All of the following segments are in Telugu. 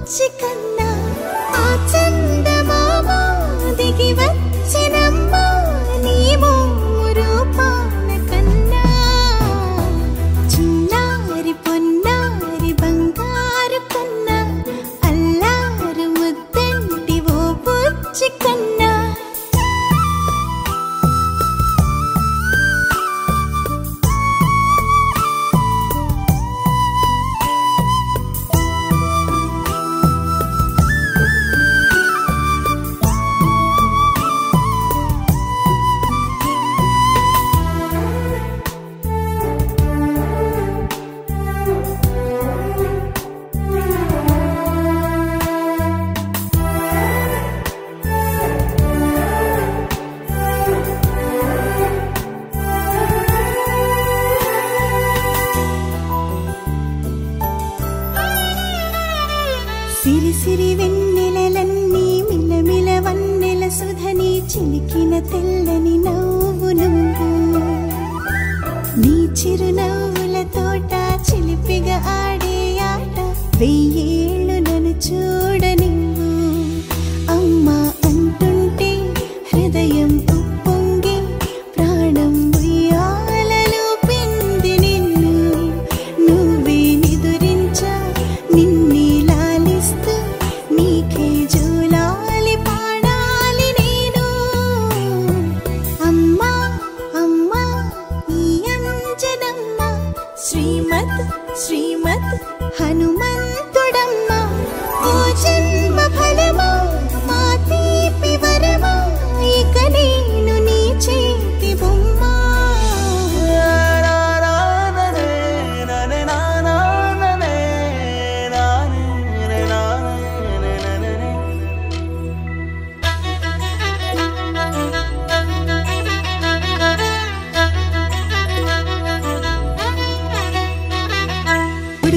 బుచ్చి కన్నా ఆ చందమామ దిగి వచ్చినమ్మ నీ రూపాల కన్నా చిన్నారి పొన్నారి బంగారు కన్నా అల్లారు ముద్దంటి ఓ బుచ్చి కన్నా సిరి సిరి వెన్నెలలన్నీ మిలమిల వన్నెల సుధని చిలికిన తెల్లని నవ్వు నువ్వు నీ చిరునవ్వుల తోట చిలిపిగా ఆడే ఆట వెయ్యేళ్ళు నన్ను చూడ నువ్వు అమ్మా అంటుంటే హృదయం ఉప్పొంగి ప్రాణం ఉయ్యాలలో పిండి నిన్ను నువ్వే నిదురించా నిన్నే నీకే జూలాలి పాడాలి నేను అమ్మా అమ్మా ఈ అంజనమ్మ శ్రీమత్ శ్రీమత్ హనుమంతుడమ్మ ఓ జన్మ ఫలమా మా తీపి వరమా ఇక నేను నీ చేతి బొమ్మ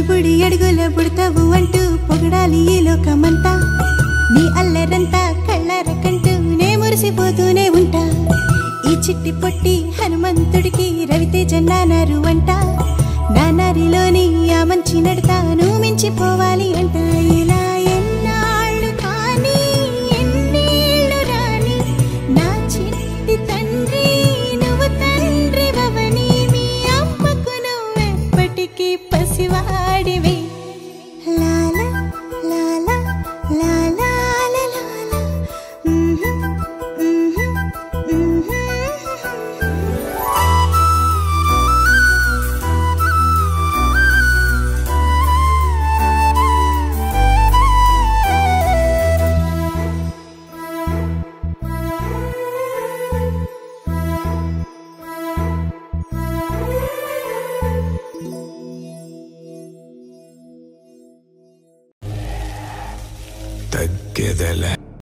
బుడి అడుగుల బుడతావు అంటూ పొగడాలి ఈ లోకమంతా నీ అల్లరంతా కళ్ళారకంటూ నే మురిసిపోతూనే ఉంటా ఈ చిట్టి పొట్టి హనుమంతుడికి రవితేజ నానారు అంట నానారిలోని ఆ మంచి నడతాను మించిపోవాలి అంట ఇలా ఎన్నాళ్ళు కానీ ఎన్నేళ్ళు రాని నా చిట్టి తండ్రి నువ్వు తండ్రి వవని మీ అమ్మకు నువ్వెప్పటికీ పసివాడివి లాలా లాలా లాలా లాలా తగ్గెదల